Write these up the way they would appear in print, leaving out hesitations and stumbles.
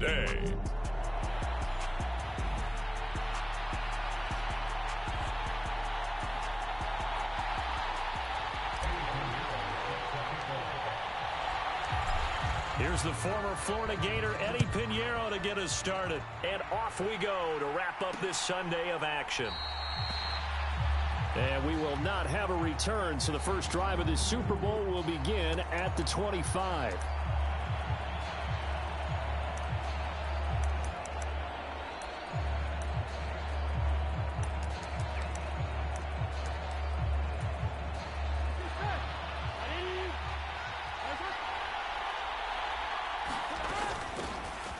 day. Here's the former Florida Gator, Eddie Pinheiro, to get us started. And off we go to wrap up this Sunday of action. And we will not have a return, so the first drive of this Super Bowl will begin at the 25.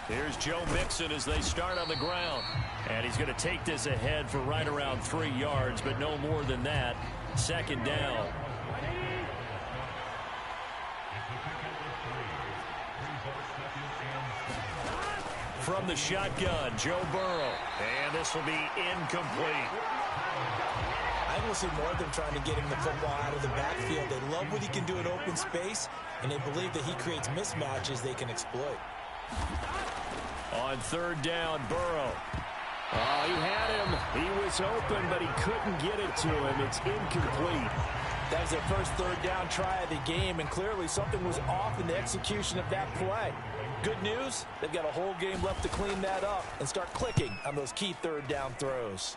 Here's Joe Mixon as they start on the ground. And he's going to take this ahead for right around 3 yards, but no more than that. Second down. From the shotgun, Joe Burrow. And this will be incomplete. I will see more of them trying to get him the football out of the backfield. They love what he can do in open space, and they believe that he creates mismatches they can exploit. On third down, Burrow. Oh, he had him. He was open, but he couldn't get it to him. It's incomplete. That was their first third down try of the game, and clearly something was off in the execution of that play. Good news, they've got a whole game left to clean that up and start clicking on those key third down throws.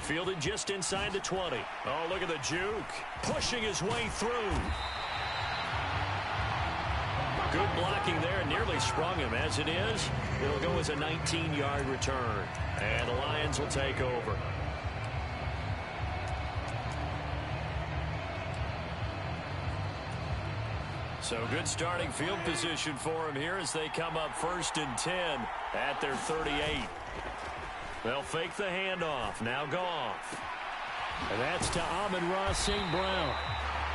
Fielded just inside the 20. Oh, look at the juke. Pushing his way through. Good blocking there, nearly sprung him. As it is, it'll go as a 19-yard return. And the Lions will take over. So good starting field position for him here as they come up 1st and 10 at their 38. They'll fake the handoff. Now Goff. And that's to Amon-Ra St. Brown.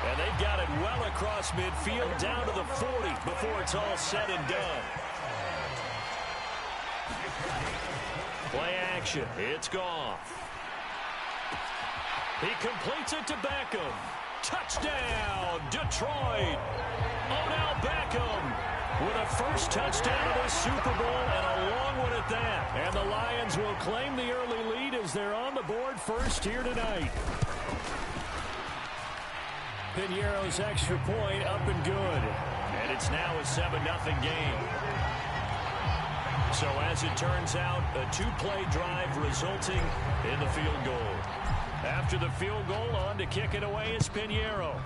And they've got it well across midfield down to the 40 before it's all said and done. Play action. It's Goff. He completes it to Beckham. Touchdown, Detroit. Odell Beckham with a first touchdown of the Super Bowl and a long one at that. And the Lions will claim the early lead as they're on the board first here tonight. Pinheiro's extra point up and good. And it's now a 7-0 game. So as it turns out, a 2-play drive resulting in the field goal. After the field goal, on to kick it away is Pinheiro.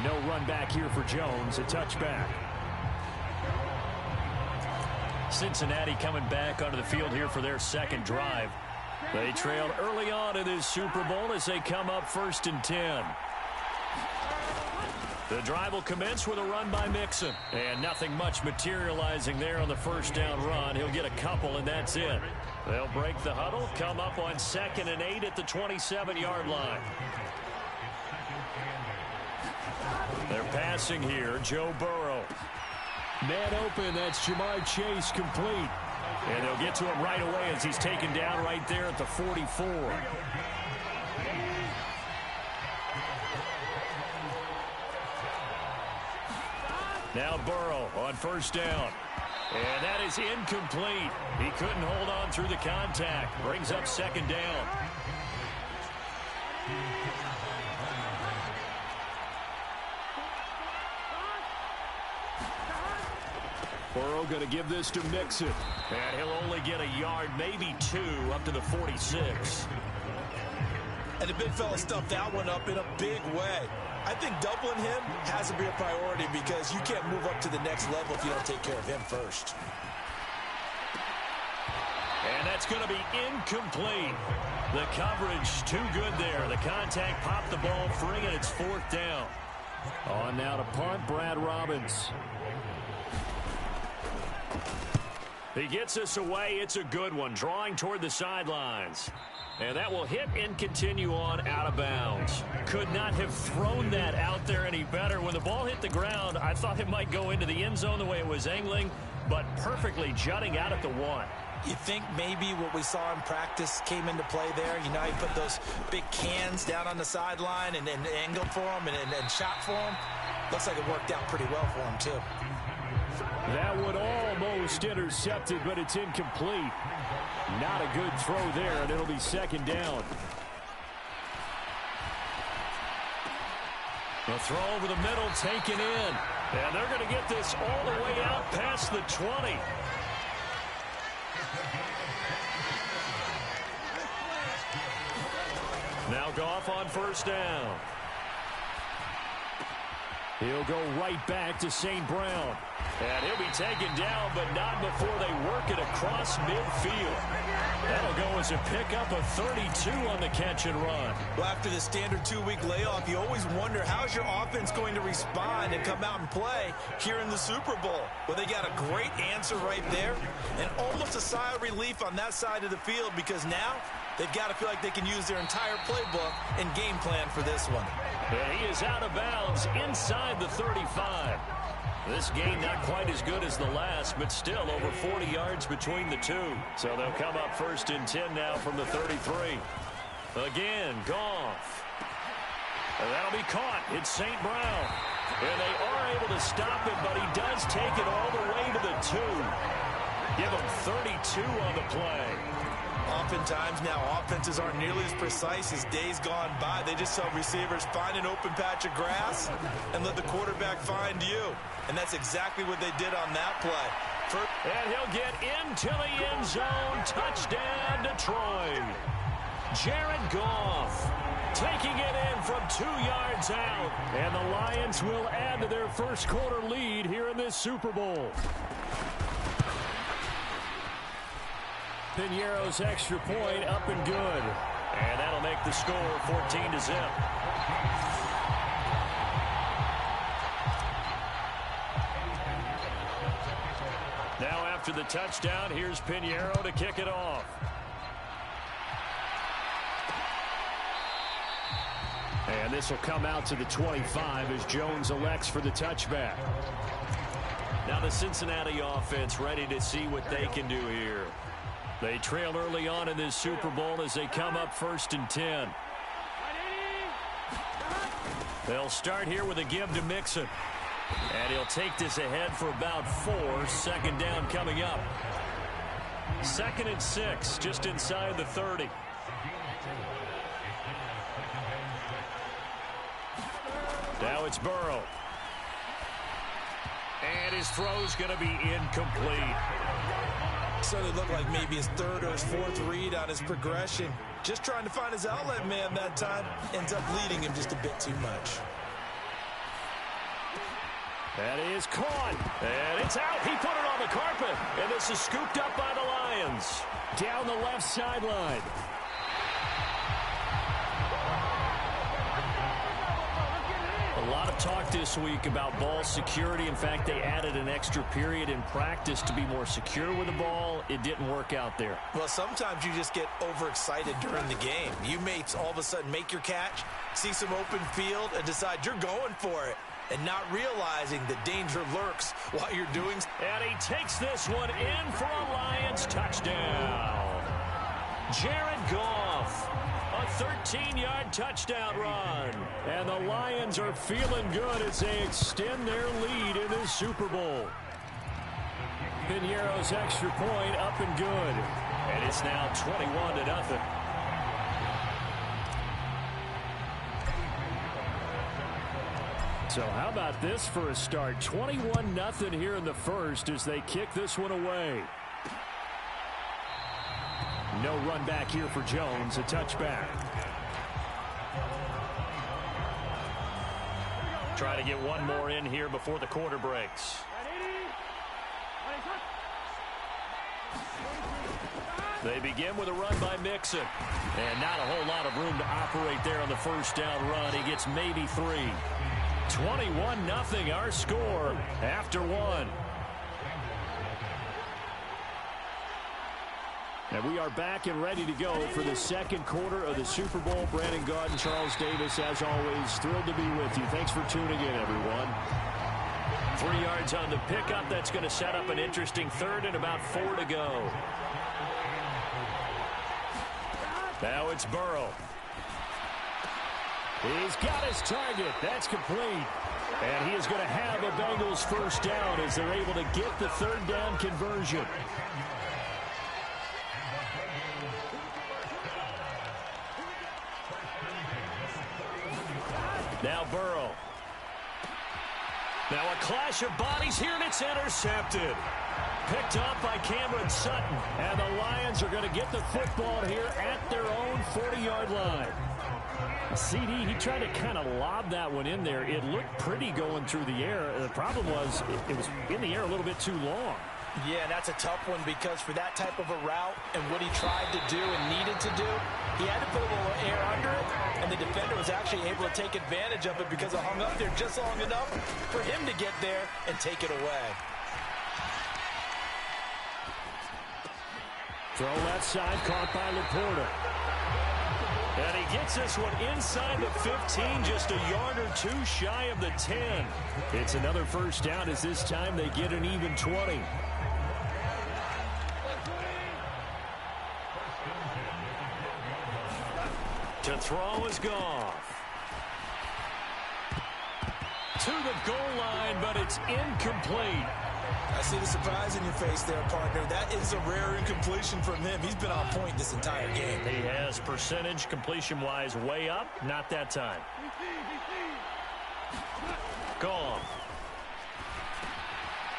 No run back here for Jones, a touchback. Cincinnati coming back onto the field here for their second drive. They trailed early on in this Super Bowl as they come up 1st and 10. The drive will commence with a run by Mixon. And nothing much materializing there on the first down run. He'll get a couple, and that's it. They'll break the huddle, come up on 2nd and 8 at the 27-yard line. They're passing here, Joe Burrow. Man open, that's Jamar Chase complete. And they'll get to him right away as he's taken down right there at the 44. Now Burrow on first down. And that is incomplete. He couldn't hold on through the contact. Brings up 2nd down. Burrow going to give this to Mixon. And he'll only get a yard, maybe 2, up to the 46. And the big fella stuffed that one up in a big way. I think doubling him has to be a priority because you can't move up to the next level if you don't take care of him first. And that's going to be incomplete. The coverage too good there. The contact popped the ball free, and it's 4th down. On now to punt, Brad Robbins. He gets us away. It's a good one, drawing toward the sidelines. And that will hit and continue on out of bounds. Could not have thrown that out there any better. When the ball hit the ground, I thought it might go into the end zone the way it was angling, but perfectly jutting out at the 1. You think maybe what we saw in practice came into play there? You know, he put those big cans down on the sideline and angled for him and shot for him. Looks like it worked out pretty well for him, too. That one almost intercepted, but it's incomplete. Not a good throw there, and it'll be second down. The throw over the middle taken in. And they're going to get this all the way out past the 20. Now Goff on first down. He'll go right back to St. Brown. And he'll be taken down, but not before they work it across midfield. That'll go as a pickup of 32 on the catch and run. Well, after the standard 2-week layoff, you always wonder how's your offense going to respond and come out and play here in the Super Bowl. Well, they got a great answer right there and almost a sigh of relief on that side of the field because now they've got to feel like they can use their entire playbook and game plan for this one. And he is out of bounds inside the 35. This gain not quite as good as the last, but still over 40 yards between the two. So they'll come up first and 10 now from the 33. Again, Goff. And that'll be caught. It's St. Brown. And they are able to stop it, but he does take it all the way to the 2. Give him 32 on the play. Oftentimes now offenses aren't nearly as precise as days gone by. They just tell receivers, find an open patch of grass and let the quarterback find you. And that's exactly what they did on that play. And he'll get into the end zone. Touchdown, Detroit. Jared Goff taking it in from 2 yards out. And the Lions will add to their first quarter lead here in this Super Bowl. Piñeiro's extra point up and good. And that'll make the score 14-0. Now after the touchdown, here's Piñeiro to kick it off. And this will come out to the 25 as Jones elects for the touchback. Now the Cincinnati offense ready to see what they can do here. They trail early on in this Super Bowl as they come up first and 10. They'll start here with a give to Mixon. And he'll take this ahead for about 4. Second down coming up. 2nd and 6, just inside the 30. Now it's Burrow. And his throw's going to be incomplete. So it looked like maybe his 3rd or his 4th read on his progression. Just trying to find his outlet man that time. Ends up leading him just a bit too much. That is caught. And it's out. He put it on the carpet. And this is scooped up by the Lions. Down the left sideline. A lot of talk this week about ball security. In fact, they added an extra period in practice to be more secure with the ball. It didn't work out there. Well, sometimes you just get overexcited during the game. You may all of a sudden make your catch, see some open field, and decide you're going for it, and not realizing the danger lurks while you're doing. And he takes this one in for a Lions touchdown. Jared Goff. A 13-yard touchdown run. And the Lions are feeling good as they extend their lead in this Super Bowl. Piñeiro's extra point up and good. And it's now 21-0. So how about this for a start? 21-0 here in the first as they kick this one away. No run back here for Jones, a touchback. Try to get one more in here before the quarter breaks. They begin with a run by Mixon. And not a whole lot of room to operate there on the first down run. He gets maybe 3. 21-0 our score after 1. And we are back and ready to go for the second quarter of the Super Bowl. Brandon Gaud and Charles Davis, as always, thrilled to be with you. Thanks for tuning in, everyone. 3 yards on the pickup. That's going to set up an interesting third and about 4 to go. Now it's Burrow. He's got his target. That's complete. And he is going to have a Bengals first down as they're able to get the third down conversion. Now Burrow. Now a clash of bodies here, and it's intercepted. Picked off by Cameron Sutton. And the Lions are going to get the football here at their own 40-yard line. CD, he tried to kind of lob that one in there. It looked pretty going through the air. The problem was it was in the air a little bit too long. Yeah, that's a tough one because for that type of a route and what he tried to do and needed to do, he had to put a little air under it, and the defender was actually able to take advantage of it because it hung up there just long enough for him to get there and take it away. Throw left side, caught by Laporta. And he gets this one inside the 15, just a yard or two shy of the 10. It's another first down as this time they get an even 20. To throw is Goff. To the goal line, but it's incomplete. I see the surprise in your face there, partner. That is a rare incompletion from him. He's been on point this entire game. He has percentage completion-wise way up. Not that time. Gone.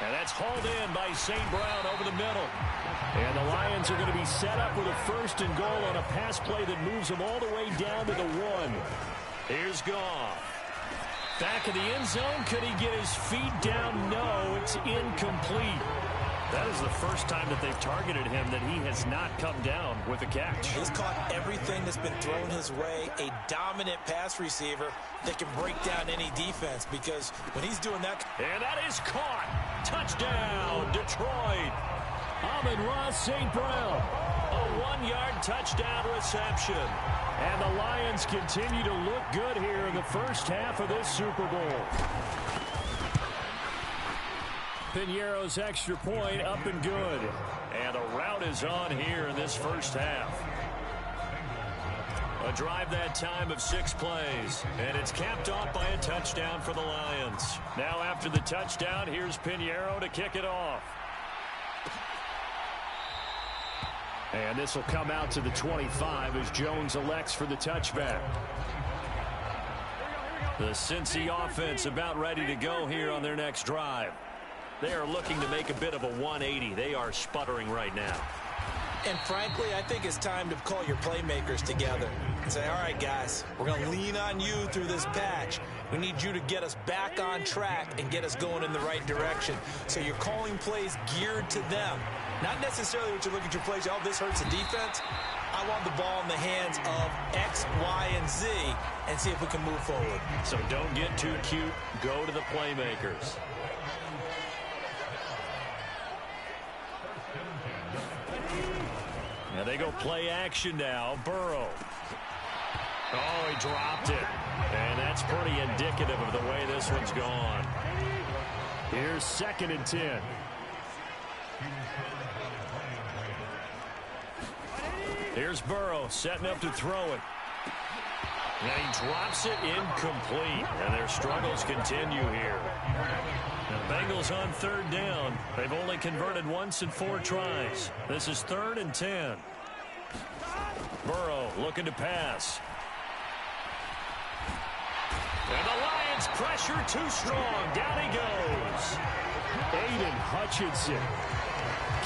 And that's hauled in by St. Brown over the middle. And the Lions are going to be set up with a first and goal on a pass play that moves them all the way down to the 1. Here's Goff. Back in the end zone. Could he get his feet down? No, it's incomplete. That is the first time that they've targeted him that he has not come down with a catch. He's caught everything that's been thrown his way. A dominant pass receiver that can break down any defense because when he's doing that. And that is caught. Touchdown, Detroit. Amon-Ra St. Brown. A 1-yard touchdown reception. And the Lions continue to look good here in the first half of this Super Bowl. Piñeiro's extra point up and good. And a rout is on here in this first half. A drive that time of 6 plays. And it's capped off by a touchdown for the Lions. Now after the touchdown, here's Piñeiro to kick it off. And this will come out to the 25 as Jones elects for the touchback. The Cincy offense about ready to go here on their next drive. They are looking to make a bit of a 180. They are sputtering right now. And frankly, I think it's time to call your playmakers together and say, all right, guys, we're going to lean on you through this patch. We need you to get us back on track and get us going in the right direction. So you're calling plays geared to them. Not necessarily what you look at your plays, oh, this hurts the defense. I want the ball in the hands of X, Y, and Z and see if we can move forward. So don't get too cute. Go to the playmakers. Now they go play action now. Burrow. Oh, he dropped it. And that's pretty indicative of the way this one's gone. Here's 2nd and 10. Here's Burrow setting up to throw it. And he drops it incomplete. And their struggles continue here. The Bengals on 3rd down. They've only converted once in 4 tries. This is 3rd and 10. Burrow looking to pass. And the Lions pressure too strong. Down he goes. Aiden Hutchinson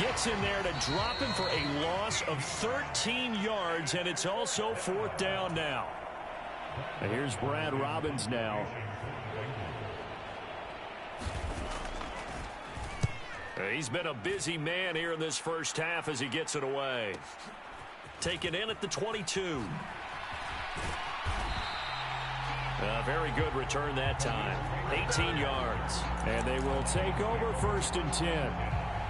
gets in there to drop him for a loss of 13 yards, and it's also 4th down now. And here's Brad Robbins now. He's been a busy man here in this first half as he gets it away. Taken in at the 22. A very good return that time. 18 yards. And they will take over 1st and 10.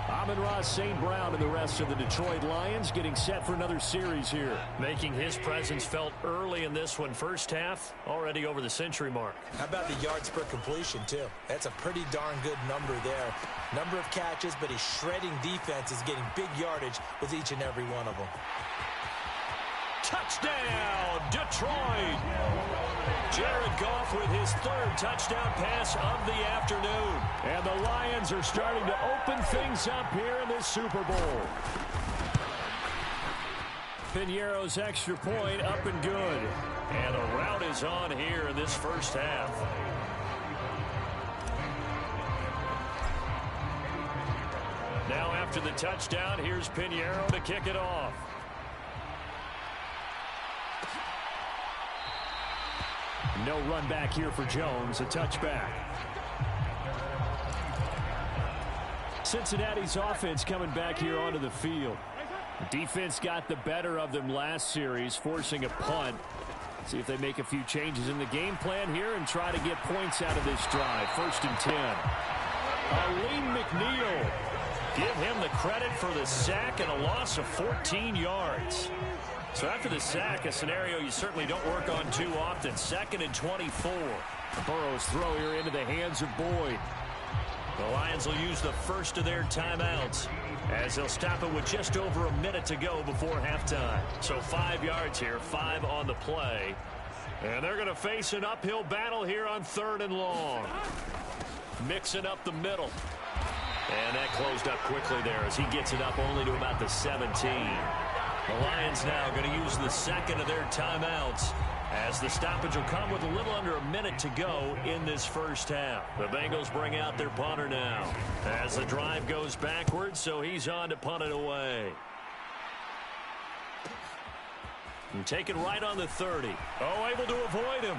Amon-Ra St. Brown and the rest of the Detroit Lions getting set for another series here. Making his presence felt early in this one. First half, already over the century mark. How about the yards per completion, too? That's a pretty darn good number there. Number of catches, but his shredding defense is getting big yardage with each and every one of them. Touchdown, Detroit! Jared Goff with his third touchdown pass of the afternoon. And the Lions are starting to open things up here in this Super Bowl. Piñeiro's extra point up and good. And a rout is on here in this first half. Now after the touchdown, here's Piñeiro to kick it off. No run back here for Jones, a touchback. Cincinnati's offense coming back here onto the field. The defense got the better of them last series, forcing a punt. See if they make a few changes in the game plan here and try to get points out of this drive. 1st and 10. Aleem McNeil. Give him the credit for the sack and a loss of 14 yards. So after the sack, a scenario you certainly don't work on too often. 2nd and 24. Burrow's throw here into the hands of Boyd. The Lions will use the first of their timeouts as they'll stop it with just over a minute to go before halftime. So 5 yards here, 5 on the play. And they're going to face an uphill battle here on 3rd and long. Mixing up the middle. And that closed up quickly there as he gets it up only to about the 17. The Lions now going to use the second of their timeouts as the stoppage will come with a little under a minute to go in this first half. The Bengals bring out their punter now as the drive goes backwards, so he's on to punt it away. And taken right on the 30. Oh, able to avoid him.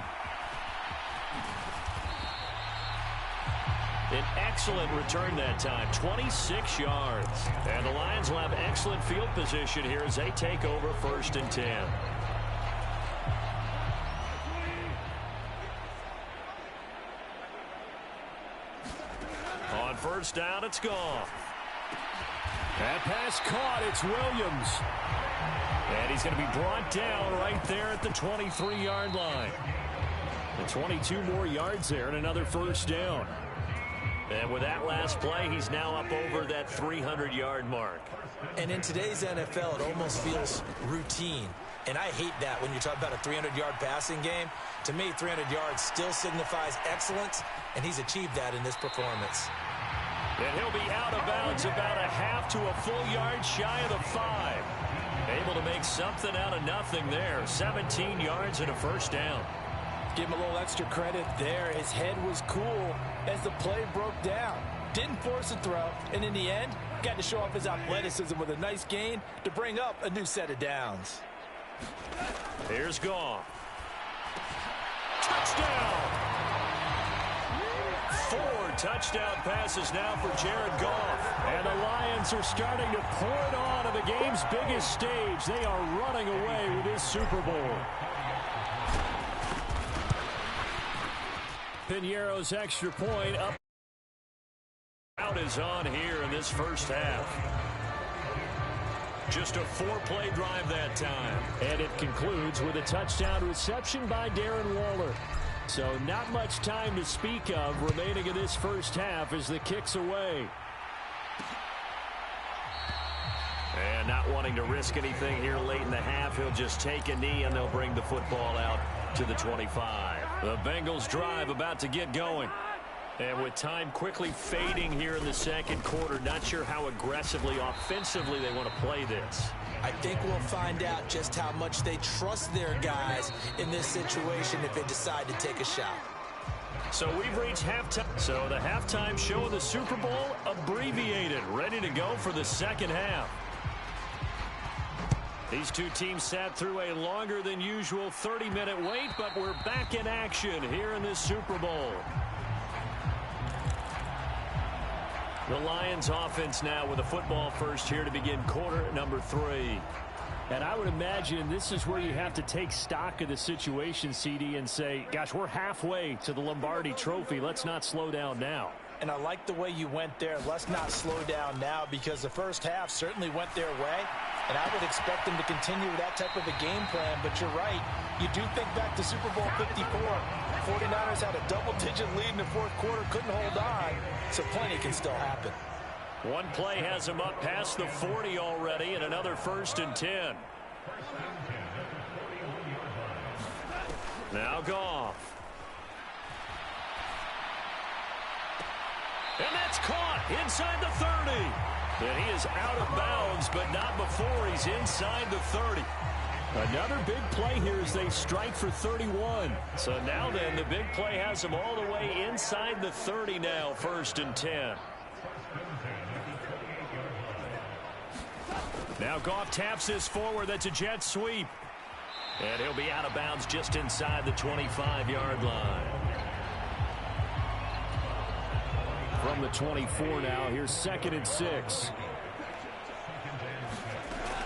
An excellent return that time, 26 yards. And the Lions will have excellent field position here as they take over 1st and 10. On 1st down, it's gone. That pass caught. It's Williams. And he's going to be brought down right there at the 23-yard line. And 22 more yards there and another 1st down. And with that last play, he's now up over that 300-yard mark. And in today's NFL, it almost feels routine. And I hate that when you talk about a 300-yard passing game. To me, 300 yards still signifies excellence, and he's achieved that in this performance. And he'll be out of bounds about a half to a full yard shy of the 5. Able to make something out of nothing there. 17 yards and a 1st down. Give him a little extra credit there. His head was cool as the play broke down. Didn't force a throw, and in the end, got to show off his athleticism with a nice gain to bring up a new set of downs. Here's Goff. Touchdown! 4 touchdown passes now for Jared Goff. And the Lions are starting to pour it on the game's biggest stage. They are running away with this Super Bowl. Piñeiro's extra point up. Out is on here in this first half. Just a 4-play drive that time. And it concludes with a touchdown reception by Darren Waller. So not much time to speak of remaining in this first half as the kick's away. And not wanting to risk anything here late in the half, he'll just take a knee and they'll bring the football out to the 25. The Bengals drive about to get going. And with time quickly fading here in the second quarter, not sure how aggressively, offensively they want to play this. I think we'll find out just how much they trust their guys in this situation if they decide to take a shot. So we've reached halftime. So the halftime show of the Super Bowl abbreviated, ready to go for the second half. These two teams sat through a longer than usual 30-minute wait, but we're back in action here in this Super Bowl. The Lions offense now with the football first here to begin quarter number 3. And I would imagine this is where you have to take stock of the situation, CD, and say, gosh, we're halfway to the Lombardi Trophy. Let's not slow down now. And I like the way you went there. Let's not slow down now, because the first half certainly went their way. And I would expect them to continue with that type of a game plan. But you're right. You do think back to Super Bowl 54. 49ers had a double-digit lead in the fourth quarter, couldn't hold on. So plenty can still happen. One play has him up past the 40 already, and another 1st and 10. Now Goff. And that's caught inside the 30. And he is out of bounds, but not before he's inside the 30. Another big play here as they strike for 31. So now then, the big play has him all the way inside the 30 now, 1st and 10. Now Goff taps this forward. That's a jet sweep. And he'll be out of bounds just inside the 25-yard line. From the 24 now, here's 2nd and 6.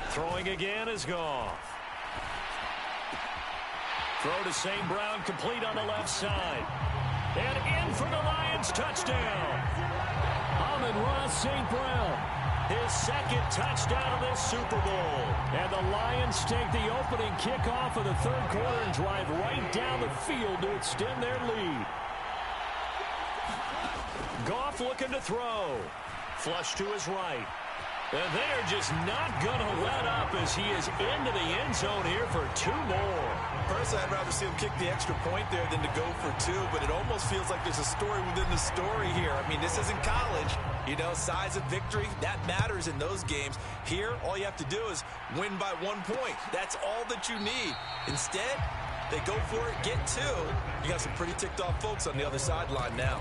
Throwing again is Goff. Throw to St. Brown, complete on the left side. And in for the Lions, touchdown. Amon-Ra St. Brown. His 2nd touchdown of this Super Bowl. And the Lions take the opening kickoff of the 3rd quarter and drive right down the field to extend their lead. Goff looking to throw. Flush to his right. And they're just not going to let up as he is into the end zone here for 2 more. Personally, I'd rather see him kick the extra point there than to go for 2, but it almost feels like there's a story within the story here. I mean, this isn't college. You know, size of victory, that matters in those games. Here, all you have to do is win by 1 point. That's all that you need. Instead, they go for it, get 2. You got some pretty ticked off folks on the other sideline now.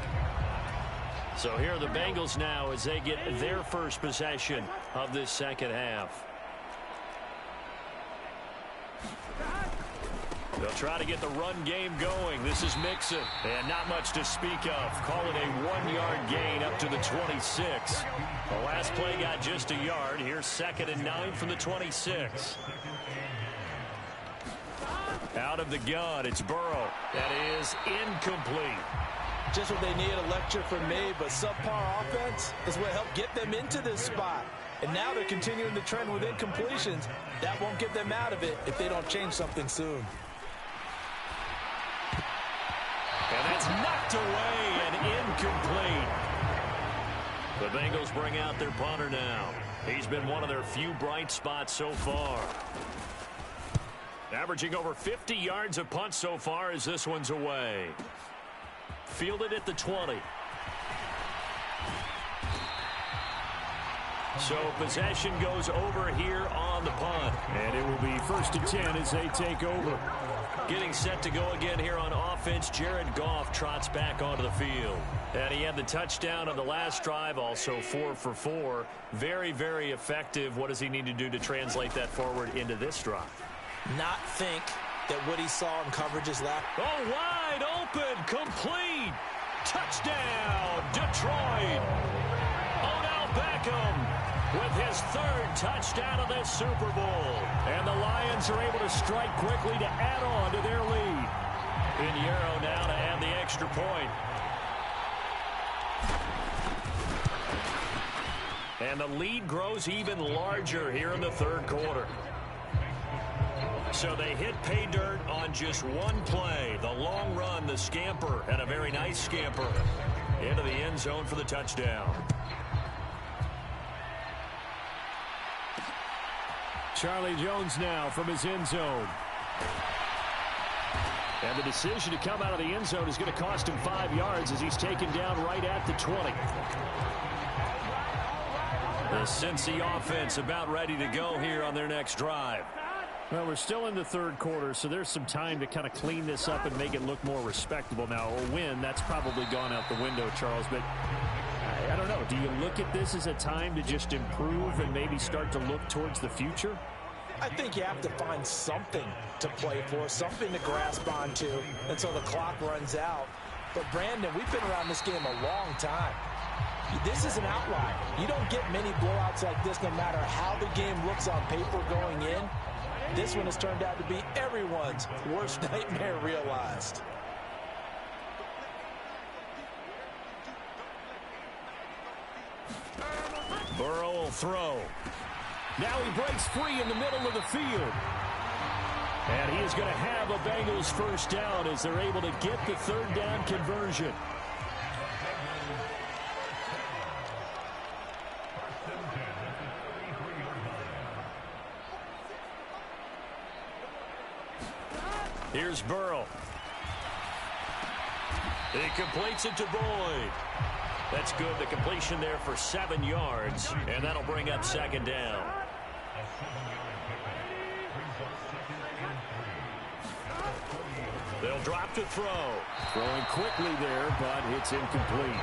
So here are the Bengals now as they get their first possession of this second half. They'll try to get the run game going. This is Mixon. And not much to speak of. Call it a 1-yard gain up to the 26. The last play got just a yard. Here's 2nd and 9 from the 26. Out of the gun, it's Burrow. That is incomplete. Just what they need, a lecture from me, but subpar offense is what helped get them into this spot. And now they're continuing the trend with incompletions. That won't get them out of it if they don't change something soon. And that's knocked away and incomplete. The Bengals bring out their punter now. He's been one of their few bright spots so far. Averaging over 50 yards a punt so far as this one's away. Fielded at the 20. So possession goes over here on the punt. And it will be 1st and 10 as they take over. Getting set to go again here on offense. Jared Goff trots back onto the field. And he had the touchdown on the last drive, also 4 for 4. Very, very effective. What does he need to do to translate that forward into this drive? Not think that what he saw in coverages left. Oh, wide open, complete. Touchdown, Detroit. Odell Beckham with his 3rd touchdown of this Super Bowl. And the Lions are able to strike quickly to add on to their lead. Pinheiro now to add the extra point. And the lead grows even larger here in the 3rd quarter. So they hit pay dirt on just one play. The long run, the scamper, and a very nice scamper into the end zone for the touchdown. Charlie Jones now from his end zone. And the decision to come out of the end zone is going to cost him 5 yards as he's taken down right at the 20. The Cincy offense about ready to go here on their next drive. Well, we're still in the 3rd quarter, so there's some time to kind of clean this up and make it look more respectable. Now, a win, that's probably gone out the window, Charles, but I don't know. Do you look at this as a time to just improve and maybe start to look towards the future? I think you have to find something to play for, something to grasp onto until the clock runs out. But, Brandon, we've been around this game a long time. This is an outlier. You don't get many blowouts like this no matter how the game looks on paper going in. This one has turned out to be everyone's worst nightmare realized. Burrow will throw. Now he breaks free in the middle of the field. And he is going to have a Bengals first down as they're able to get the third down conversion. Here's Burrow. He completes it to Boyd. That's good. The completion there for 7 yards. And that'll bring up second down. They'll drop to throw. Throwing quickly there, but it's incomplete.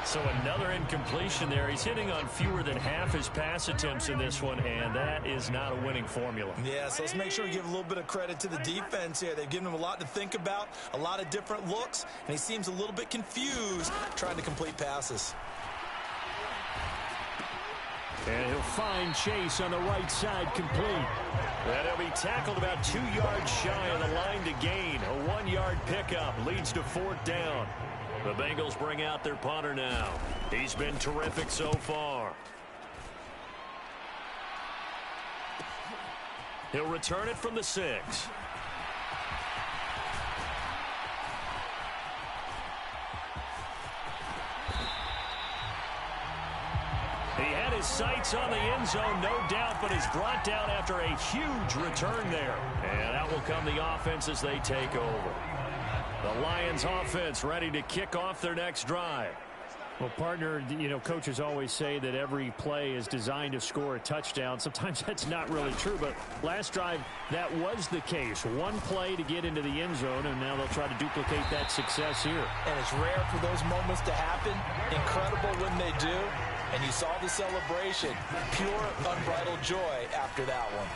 So another incompletion there. He's hitting on fewer than half his pass attempts in this one, and that is not a winning formula. Yeah, so let's make sure we give a little bit of credit to the defense here. They've given him a lot to think about, a lot of different looks, and he seems a little bit confused trying to complete passes. And he'll find Chase on the right side complete. And he'll be tackled about 2 yards shy of the line to gain. A 1-yard pickup leads to fourth down. The Bengals bring out their punter now. He's been terrific so far. He'll return it from the 6. He had his sights on the end zone, no doubt, but is brought down after a huge return there. And out will come the offense as they take over. The Lions offense ready to kick off their next drive. Well, partner, you know, coaches always say that every play is designed to score a touchdown. Sometimes that's not really true, but last drive, that was the case. One play to get into the end zone, and now they'll try to duplicate that success here. And it's rare for those moments to happen. Incredible when they do. And you saw the celebration. Pure, unbridled joy after that one.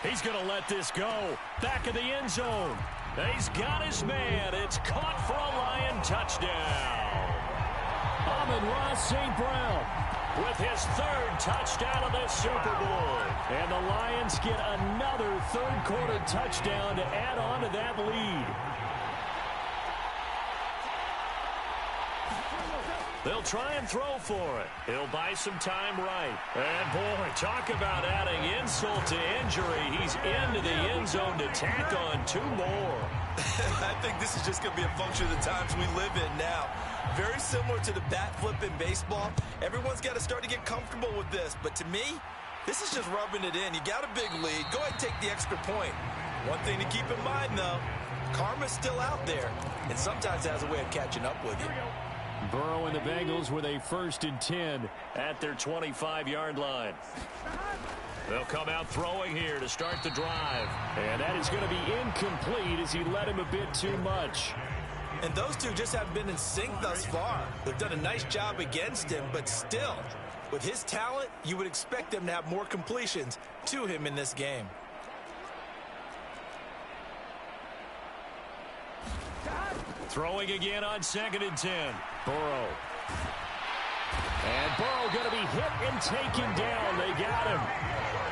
He's going to let this go. Back of the end zone. He's got his man. It's caught for a Lion touchdown. Amon-Ra St. Brown with his 3rd touchdown of the Super Bowl. And the Lions get another third-quarter touchdown to add on to that lead. They'll try and throw for it. He'll buy some time right. And, boy, talk about adding insult to injury. He's into the end zone to tack on 2 more. I think this is just going to be a function of the times we live in now. Very similar to the bat flip in baseball. Everyone's got to start to get comfortable with this. But to me, this is just rubbing it in. You got a big lead. Go ahead and take the extra point. One thing to keep in mind, though, karma's still out there. And sometimes it has a way of catching up with you. Burrow and the Bengals with a 1st and 10 at their 25-yard line. They'll come out throwing here to start the drive. And that is going to be incomplete as he led him a bit too much. And those two just haven't been in sync thus far. They've done a nice job against him, but still, with his talent, you would expect them to have more completions to him in this game. Throwing again on 2nd and 10. Burrow. And Burrow going to be hit and taken down. They got him.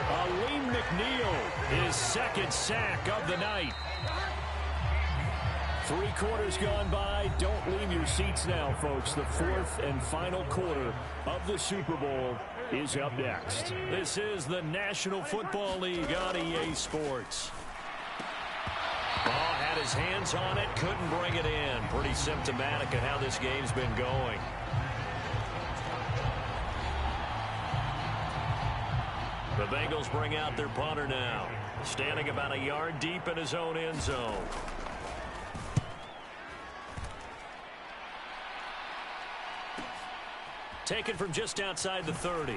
Aleem McNeil, his 2nd sack of the night. 3 quarters gone by. Don't leave your seats now, folks. The 4th and final quarter of the Super Bowl is up next. This is the National Football League on EA Sports. Ball had his hands on it, couldn't bring it in. Pretty symptomatic of how this game's been going. The Bengals bring out their punter now, standing about a yard deep in his own end zone. Taken from just outside the 30.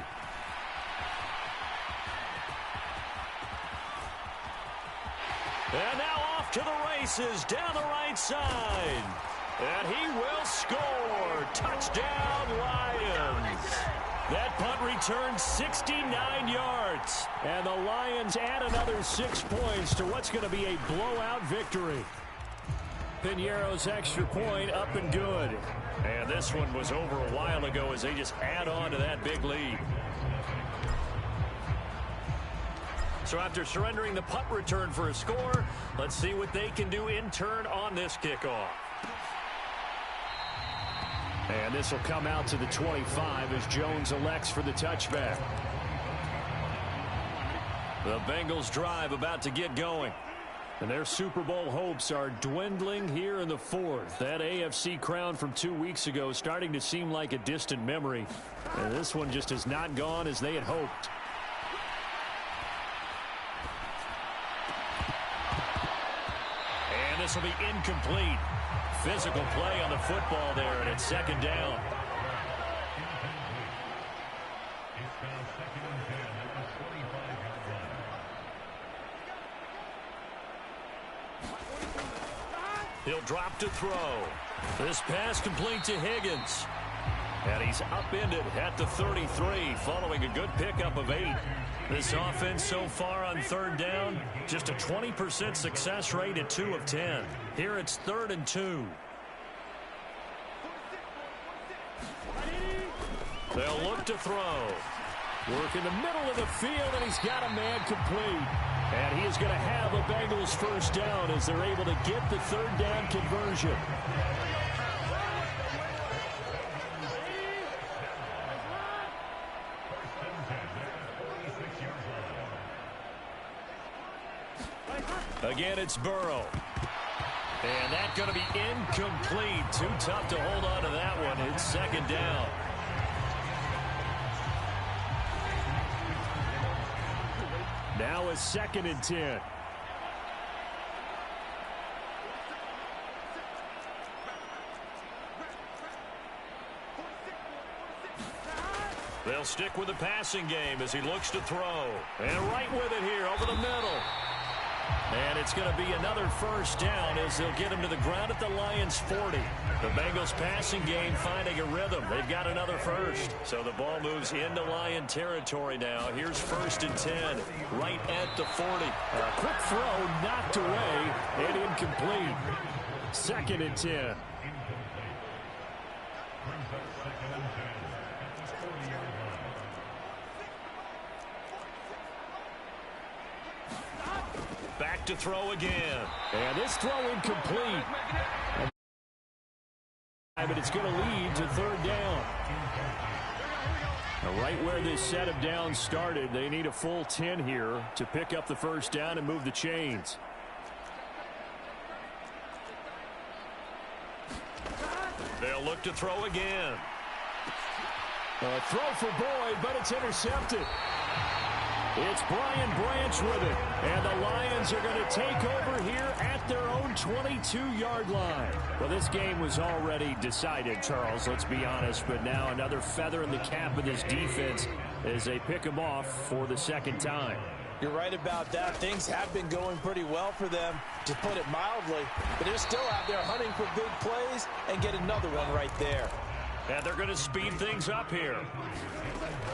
And now off to the races down the right side. And he will score. Touchdown, Lions. That punt returns 69 yards. And the Lions add another 6 points to what's going to be a blowout victory. Piñeiro's extra point up and good. And this one was over a while ago as they just add on to that big lead. So after surrendering the punt return for a score, let's see what they can do in turn on this kickoff. And this will come out to the 25 as Jones elects for the touchback. The Bengals drive about to get going. And their Super Bowl hopes are dwindling here in the fourth. That AFC crown from 2 weeks ago is starting to seem like a distant memory. And this one just has not gone as they had hoped. And this will be incomplete. Physical play on the football there, and it's second down. He'll drop to throw. This pass complete to Higgins. And he's upended at the 33 following a good pickup of 8. This offense so far on third down, just a 20% success rate at 2 of 10. Here it's 3rd and 2. They'll look to throw. Work in the middle of the field, and he's got a man complete. And he is going to have a Bengals first down as they're able to get the third down conversion. Again, it's Burrow. And that's going to be incomplete. Too tough to hold on to that one. It's second down. Now a 2nd and 10. They'll stick with the passing game as he looks to throw. And right with it here over the middle. And it's going to be another first down as they'll get him to the ground at the Lions' 40. The Bengals passing game finding a rhythm. They've got another first. So the ball moves into Lion territory now. Here's 1st and 10 right at the 40. A quick throw knocked away and incomplete. 2nd and 10. Back to throw again. And this throw incomplete. But it's going to lead to 3rd down. Now, right where this set of downs started, they need a full 10 here to pick up the first down and move the chains. They'll look to throw again. A throw for Boyd, but it's intercepted. It's Brian Branch with it. And the Lions are going to take over here at their own 22-yard line. Well, this game was already decided, Charles, let's be honest. But now another feather in the cap of this defense as they pick them off for the 2nd time. You're right about that. Things have been going pretty well for them, to put it mildly. But they're still out there hunting for big plays and get another one right there. And they're going to speed things up here.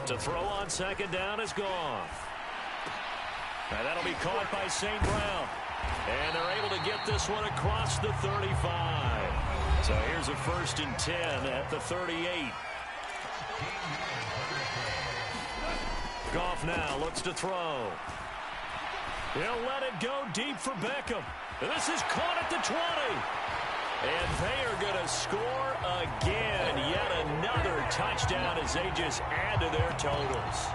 To throw on 2nd down is Goff. And that'll be caught by St. Brown. And they're able to get this one across the 35. So here's a 1st and 10 at the 38. Goff now looks to throw. He'll let it go deep for Beckham. And this is caught at the 20. And they are going to score again. Yet another touchdown as they just add to their totals.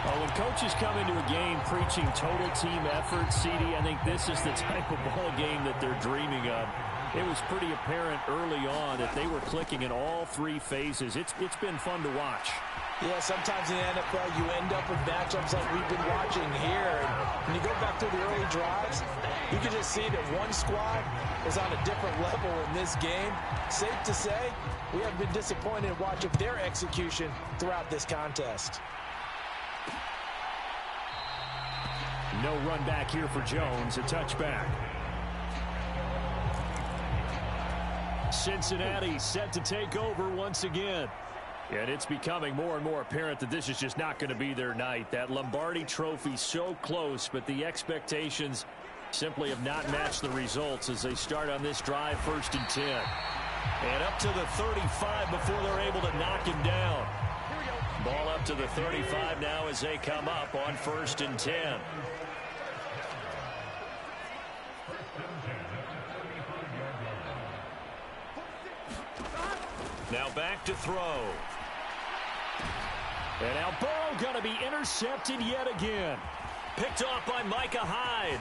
Well, when coaches come into a game preaching total team effort, CD, I think this is the type of ball game that they're dreaming of. It was pretty apparent early on that they were clicking in all 3 phases. It's been fun to watch. Yeah, sometimes in the NFL you end up with matchups like we've been watching here. And when you go back through the early drives, you can just see that one squad is on a different level in this game. Safe to say, we have been disappointed in watching their execution throughout this contest. No run back here for Jones, a touchback. Cincinnati set to take over once again. And it's becoming more and more apparent that this is just not going to be their night. That Lombardi trophy so close, but the expectations simply have not matched the results as they start on this drive, 1st and 10. And up to the 35 before they're able to knock him down. Ball up to the 35 now as they come up on 1st and 10. Now back to throw. And now Burrow going to be intercepted yet again. Picked off by Micah Hyde.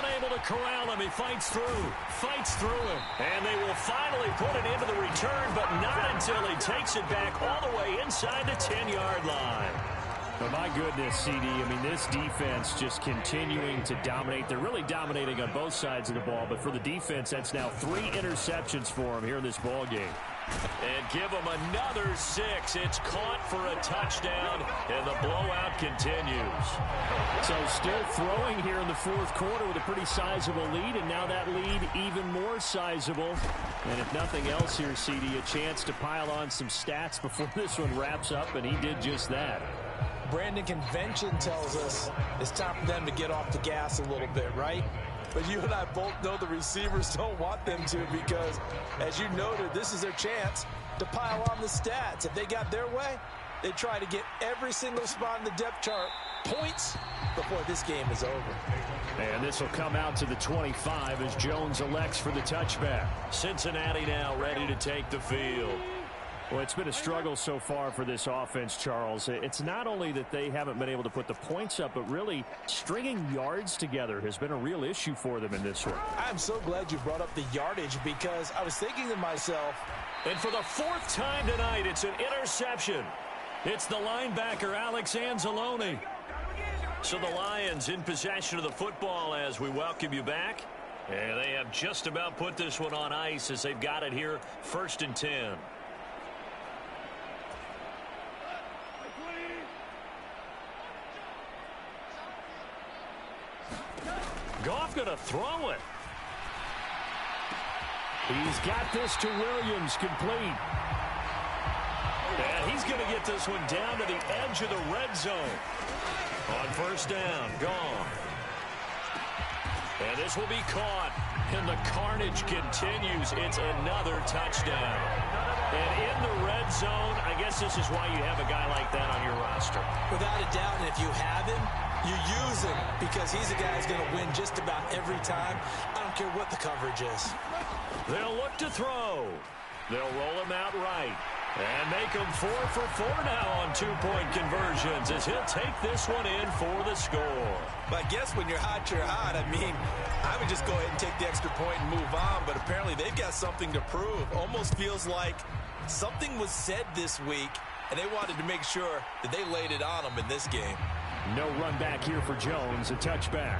Unable to corral him. He fights through him. And they will finally put it into the return, but not until he takes it back all the way inside the 10-yard line. But my goodness, CD, I mean, this defense just continuing to dominate. They're really dominating on both sides of the ball, but for the defense, that's now 3 interceptions for them here in this ball game. And give them another 6. It's caught for a touchdown, and the blowout continues. So still throwing here in the fourth quarter with a pretty sizable lead, and now that lead even more sizable. And if nothing else here, CD, a chance to pile on some stats before this one wraps up, and he did just that. Brandon, convention tells us it's time for them to get off the gas a little bit, right? But you and I both know the receivers don't want them to because, as you noted, this is their chance to pile on the stats. If they got their way, they try to get every single spot in the depth chart points before this game is over. And this will come out to the 25 as Jones elects for the touchback. Cincinnati now ready to take the field. Well, it's been a struggle so far for this offense, Charles. It's not only that they haven't been able to put the points up, but really stringing yards together has been a real issue for them in this one. I'm so glad you brought up the yardage because I was thinking to myself. And for the 4th time tonight, it's an interception. It's the linebacker, Alex Anzalone. So the Lions in possession of the football as we welcome you back. And they have just about put this one on ice as they've got it here, 1st and 10. Goff going to throw it. He's got this to Williams, complete. And he's going to get this one down to the edge of the red zone. On 1st down, gone. And this will be caught. And the carnage continues. It's another touchdown. And in the red zone, I guess this is why you have a guy like that on your roster. Without a doubt, and if you have him, you use him because he's a guy who's going to win just about every time. I don't care what the coverage is. They'll look to throw. They'll roll him out right. And make him 4 for 4 now on 2-point conversions as he'll take this one in for the score. But I guess when you're hot, you're hot. I mean, I would just go ahead and take the extra point and move on, but apparently they've got something to prove. Almost feels like something was said this week, and they wanted to make sure that they laid it on them in this game. No run back here for Jones, a touchback.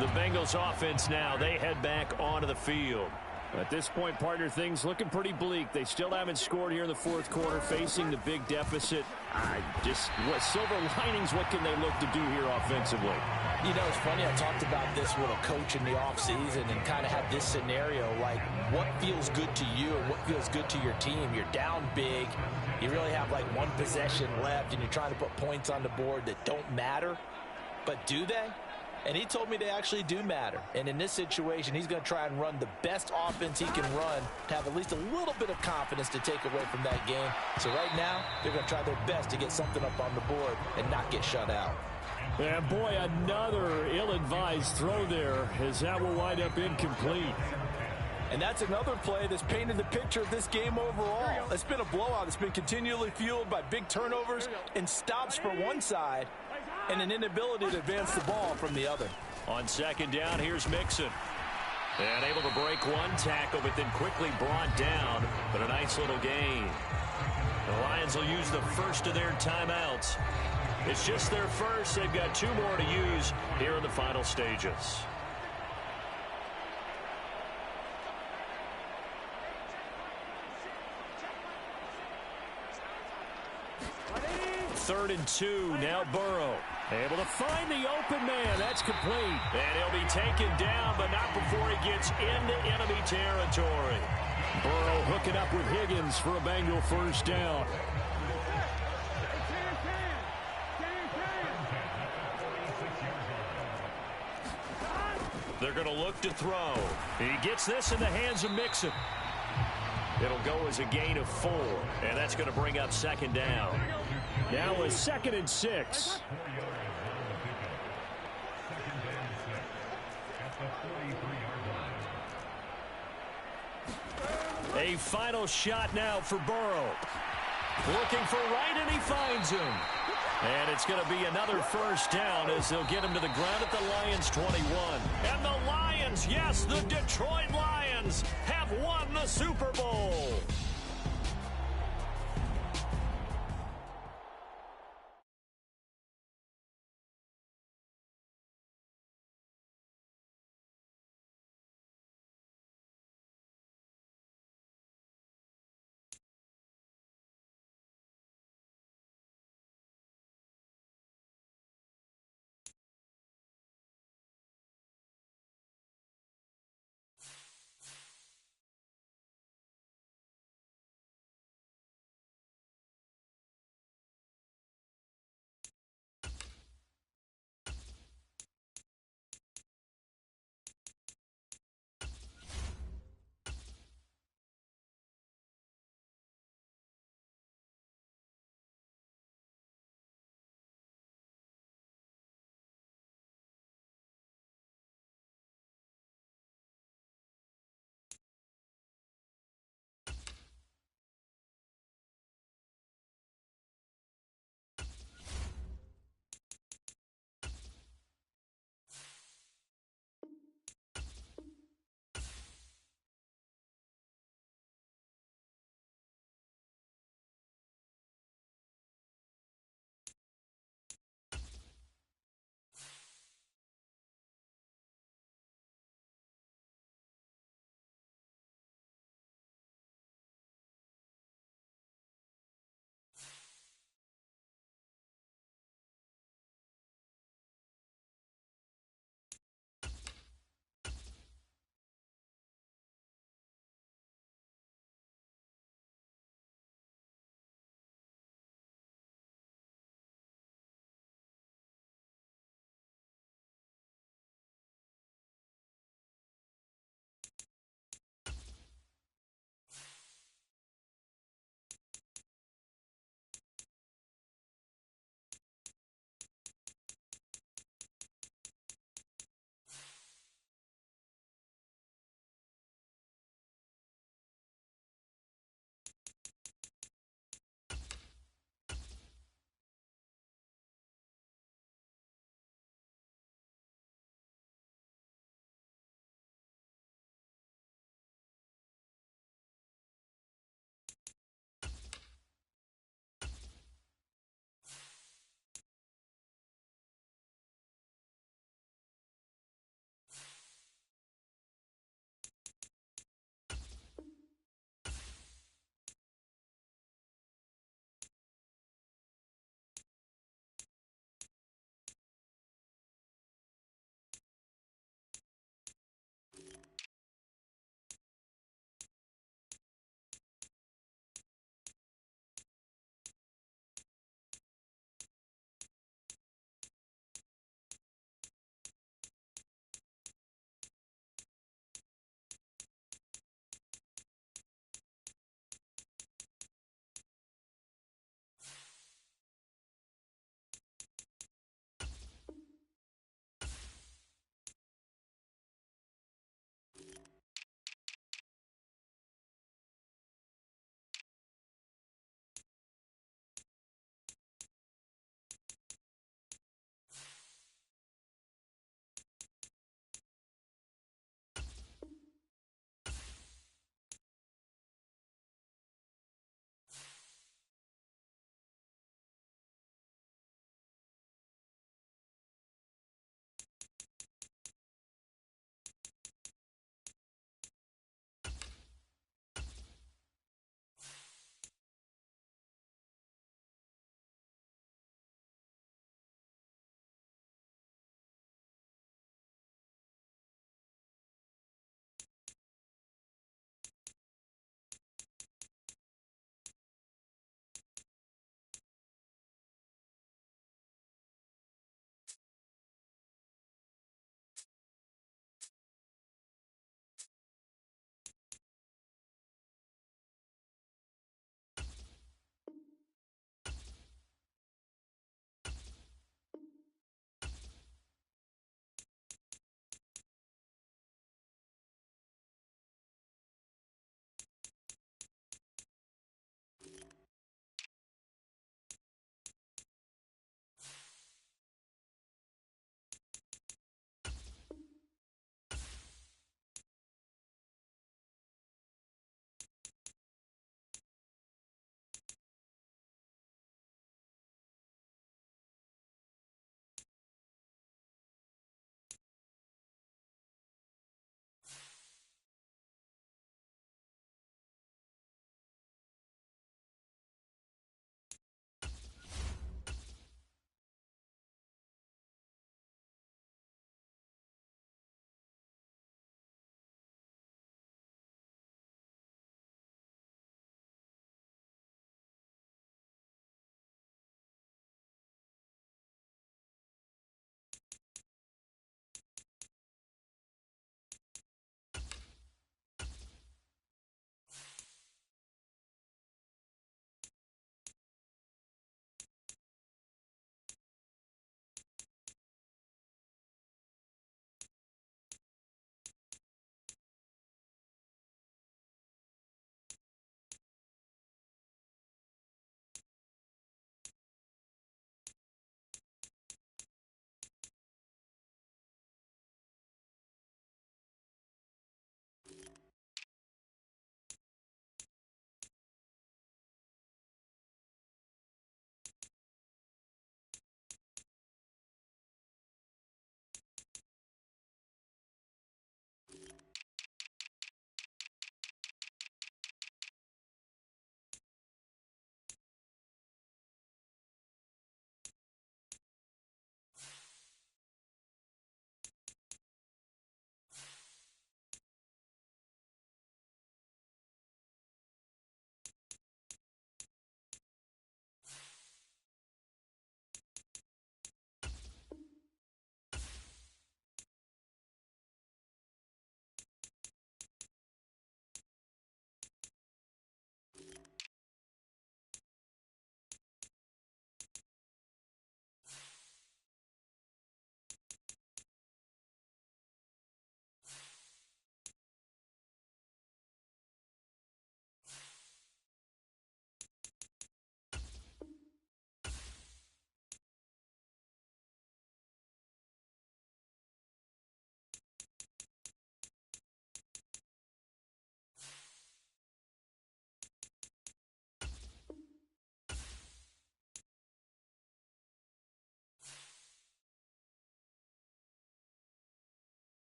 The Bengals offense now, they head back onto the field. At this point, partner, things looking pretty bleak. They still haven't scored here in the fourth quarter, facing the big deficit. What silver linings, what can they look to do here offensively? You know, it's funny, I talked about this with a coach in the offseason and kind of had this scenario, like what feels good to you and what feels good to your team. You're down big. You really have like one possession left, and you're trying to put points on the board that don't matter. But do they? And he told me they actually do matter. And in this situation, he's going to try and run the best offense he can run to have at least a little bit of confidence to take away from that game. So right now, they're going to try their best to get something up on the board and not get shut out. And boy, another ill-advised throw there as that will wind up incomplete. And that's another play that's painted the picture of this game overall. It's been a blowout. It's been continually fueled by big turnovers and stops for one side and an inability to advance the ball from the other. On 2nd down, here's Mixon. And able to break one tackle, but then quickly brought down. But a nice little gain. The Lions will use the first of their timeouts. It's just their first. They've got 2 more to use here in the final stages. Third and 2. Now Burrow. Able to find the open man. That's complete. And he'll be taken down, but not before he gets into enemy territory. Burrow hooking up with Higgins for a Bengal 1st down. They're going to look to throw. He gets this in the hands of Mixon. It'll go as a gain of 4, and that's going to bring up 2nd down. Now a 2nd and 6. A final shot now for Burrow. Looking for right, and he finds him. And it's going to be another first down as they'll get him to the ground at the Lions' 21. And the Lions, yes, the Detroit Lions, have won the Super Bowl.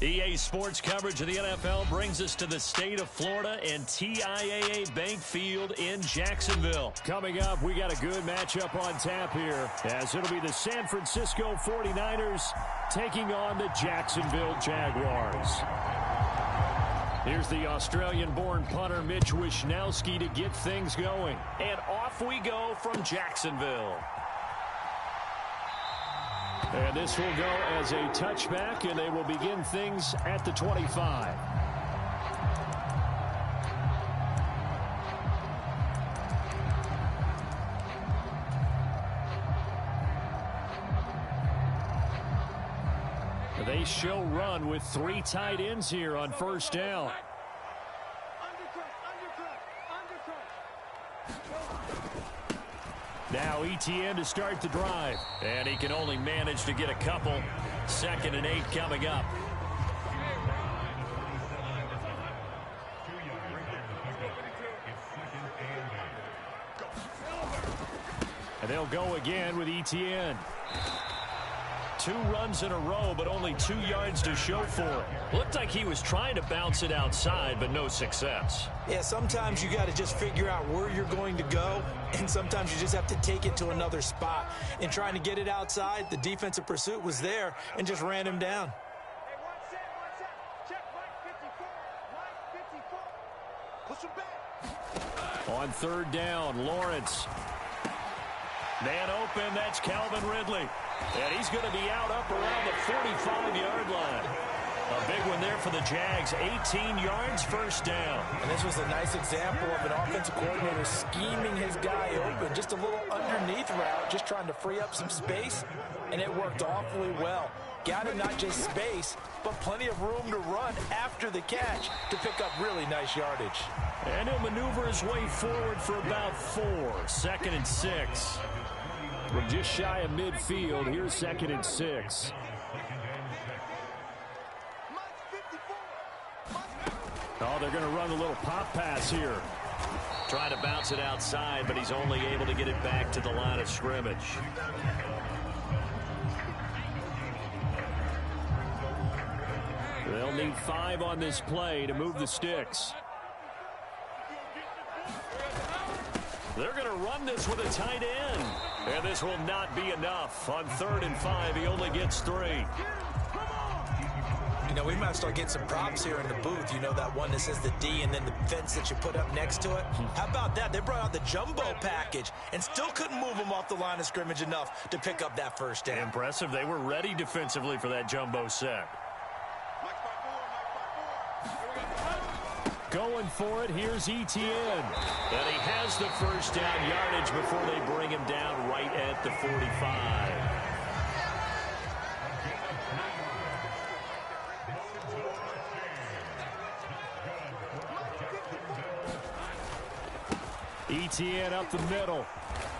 EA Sports coverage of the NFL brings us to the state of Florida and TIAA Bank Field in Jacksonville. Coming up, we got a good matchup on tap here, as it'll be the San Francisco 49ers taking on the Jacksonville Jaguars. Here's the Australian-born punter Mitch Wishnowsky to get things going. And off we go from Jacksonville. And this will go as a touchback, and they will begin things at the 25. They show run with 3 tight ends here on first down. Now ETN to start the drive. And he can only manage to get a couple. 2nd and 8 coming up. And they'll go again with ETN. 2 runs in a row, but only 2 yards to show for it. Looked like he was trying to bounce it outside, but no success. Yeah, sometimes you got to just figure out where you're going to go, and sometimes you just have to take it to another spot. In trying to get it outside, the defensive pursuit was there and just ran him down. Hey, one set. Check Mike 54. Push him back. On 3rd down, Lawrence. Man open, that's Calvin Ridley. And he's going to be out up around the 45-yard line. A big one there for the Jags. 18 yards, first down. And this was a nice example of an offensive coordinator scheming his guy open. Just a little underneath route, just trying to free up some space. And it worked awfully well. Got him not just space, but plenty of room to run after the catch to pick up really nice yardage. And he'll maneuver his way forward for about 4. 2nd and 6. From just shy of midfield, here's 2nd and 6. Oh, they're going to run a little pop pass here. Trying to bounce it outside, but he's only able to get it back to the line of scrimmage. They'll need 5 on this play to move the sticks. They're going to run this with a tight end. And this will not be enough. On 3rd and 5, he only gets 3. You know, we might start getting some props here in the booth. You know, that one that says the D and then the fence that you put up next to it? How about that? They brought out the jumbo package and still couldn't move them off the line of scrimmage enough to pick up that first down. Impressive. They were ready defensively for that jumbo set. Going for it, here's ETN. And he has the first down yardage before they bring him down right at the 45. ETN up the middle.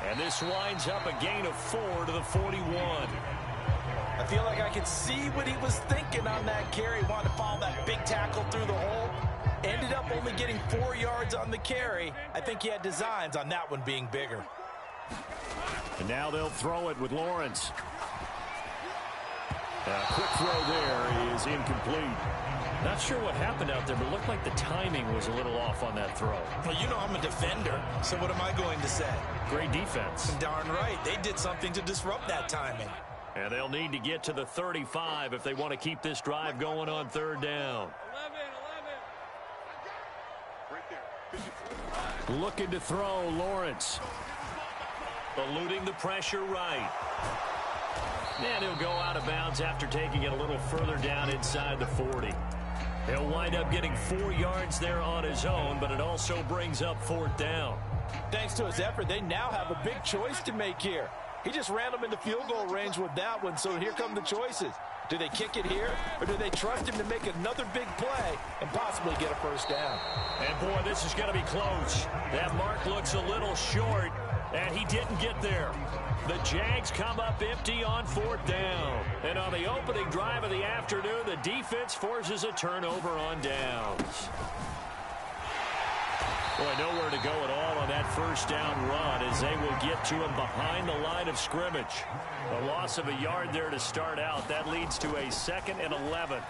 And this winds up a gain of 4 to the 41. I feel like I could see what he was thinking on that carry. Wanted to follow that big tackle through the hole. Ended up only getting 4 yards on the carry. I think he had designs on that one being bigger. And now they'll throw it with Lawrence. A quick throw there is incomplete. Not sure what happened out there, but it looked like the timing was a little off on that throw. Well, you know I'm a defender, so what am I going to say? Great defense. Darn right. They did something to disrupt that timing. And they'll need to get to the 35 if they want to keep this drive going on 3rd down. 11. Looking to throw, Lawrence. Eluding the pressure right. And he'll go out of bounds after taking it a little further down inside the 40. He'll wind up getting 4 yards there on his own, but it also brings up 4th down. Thanks to his effort, they now have a big choice to make here. He just ran them into field goal range with that one, so here come the choices. Do they kick it here, or do they trust him to make another big play and possibly get a first down? And, boy, this is going to be close. That mark looks a little short, and he didn't get there. The Jags come up empty on 4th down. And on the opening drive of the afternoon, the defense forces a turnover on downs. Boy, nowhere to go at all on that first down run as they will get to him behind the line of scrimmage. A loss of a yard there to start out. That leads to a 2nd and 11.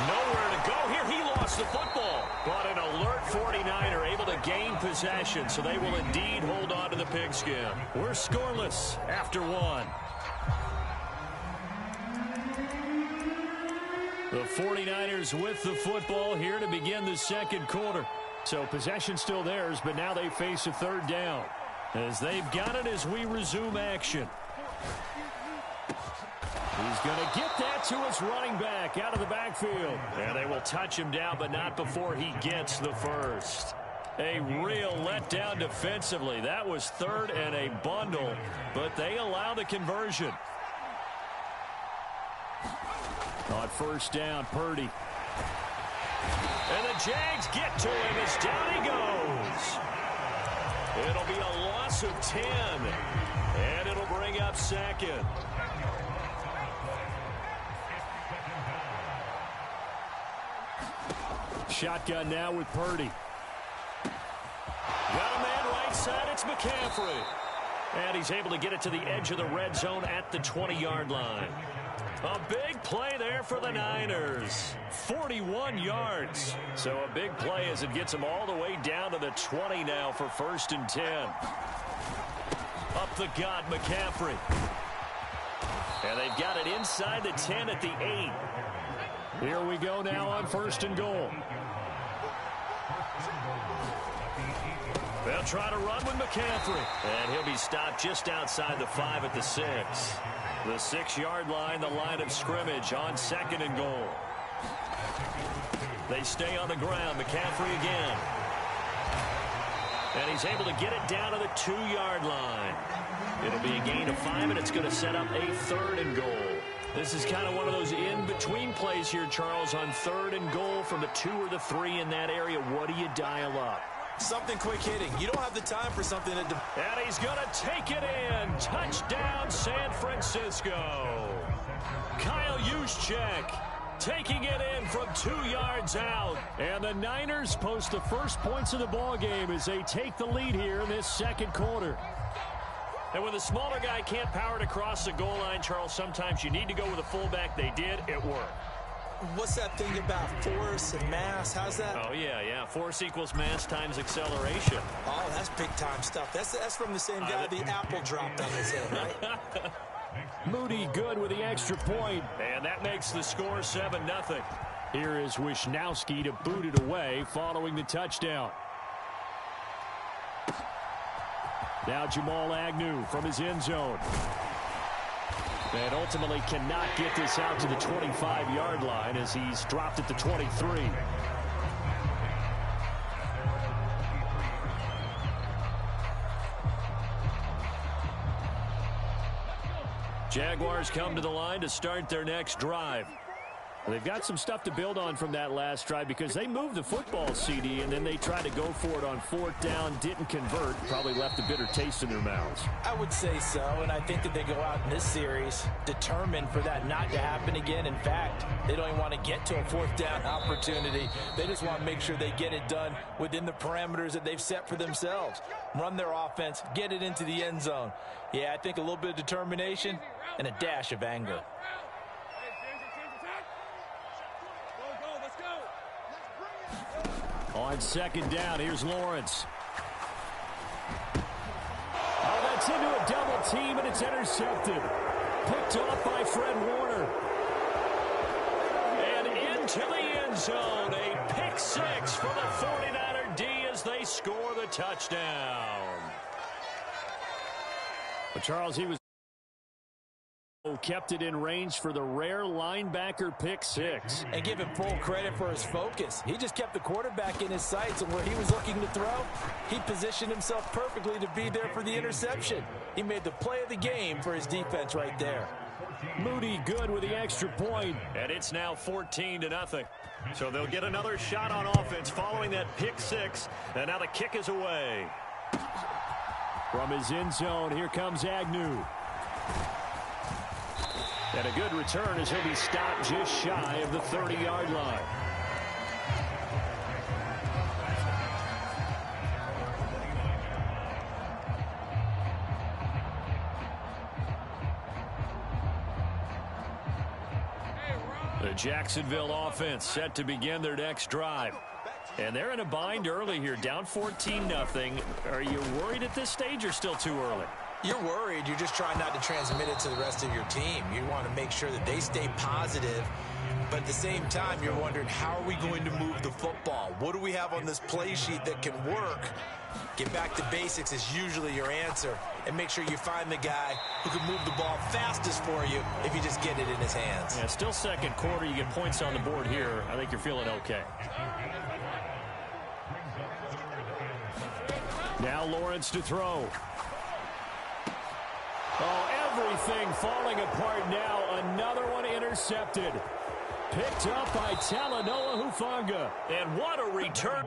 Nowhere to go here. He lost the football. But an alert 49er able to gain possession, so they will indeed hold on to the pigskin. We're scoreless after one. The 49ers with the football here to begin the second quarter. So possession still theirs, but now they face a third down. As they've got it as we resume action. He's going to get that to his running back out of the backfield. And they will touch him down, but not before he gets the first. A real letdown defensively. That was third and a bundle, but they allow the conversion. On first down, Purdy. And the Jags get to him as down he goes. It'll be a loss of 10, and it'll bring up second. Shotgun now with Purdy. Got a man right side. It's McCaffrey. And he's able to get it to the edge of the red zone at the 20-yard line. A big play there for the Niners. 41 yards. So a big play as it gets them all the way down to the 20 now for first and 10. Up the gut, McCaffrey. And they've got it inside the 10 at the 8. Here we go now on first and goal. They'll try to run with McCaffrey. And he'll be stopped just outside the 5 at the 6. The 6-yard line, the line of scrimmage on second and goal. They stay on the ground. McCaffrey again. And he's able to get it down to the 2-yard line. It'll be a gain of 5, and it's going to set up a third and goal. This is kind of one of those in-between plays here, Charles, on third and goal from the 2 or the 3 in that area. What do you dial up? Something quick hitting. You don't have the time for something that... And he's going to take it in. Touchdown, San Francisco. Kyle Juszczyk taking it in from 2 yards out. And the Niners post the first points of the ball game as they take the lead here in this second quarter. And when the smaller guy can't power it across the goal line, Charles, sometimes you need to go with a fullback. They did. It worked. What's that thing about force and mass? How's that? Oh, yeah. Force equals mass times acceleration. Oh, that's big-time stuff. That's from the same guy the apple dropped on his head, right? Moody good with the extra point. And that makes the score 7-0. Here is Wisnowski to boot it away following the touchdown. Now Jamal Agnew from his end zone. And ultimately cannot get this out to the 25-yard line as he's dropped at the 23. Jaguars come to the line to start their next drive. They've got some stuff to build on from that last drive because they moved the football, CD, and then they tried to go for it on fourth down, didn't convert, probably left a bitter taste in their mouths. I would say so, and I think that they go out in this series determined for that not to happen again. In fact, they don't even want to get to a fourth down opportunity. They just want to make sure they get it done within the parameters that they've set for themselves. Run their offense, get it into the end zone. Yeah, I think a little bit of determination and a dash of anger. On second down, here's Lawrence. Oh, that's into a double team, and it's intercepted. Picked off by Fred Warner. And into the end zone. A pick six for the 49er D as they score the touchdown. But Charles, he was kept it in range for the rare linebacker pick six. And give him full credit for his focus. He just kept the quarterback in his sights, and where he was looking to throw, he positioned himself perfectly to be there for the interception. He made the play of the game for his defense right there. Moody good with the extra point. And it's now 14-0. So they'll get another shot on offense following that pick six. And now the kick is away. From his end zone, here comes Agnew. And a good return as he'll be stopped just shy of the 30-yard line. The Jacksonville offense set to begin their next drive. And they're in a bind early here, down 14-0. Are you worried at this stage or still too early? You're worried. You're just trying not to transmit it to the rest of your team. You want to make sure that they stay positive. But at the same time, you're wondering, how are we going to move the football? What do we have on this play sheet that can work? Get back to basics is usually your answer. And make sure you find the guy who can move the ball fastest for you if you just get it in his hands. Yeah, still second quarter. You get points on the board here. I think you're feeling okay. Now Lawrence to throw. Oh, everything falling apart now. Another one intercepted. Picked up by Talanoa Hufanga. And what a return.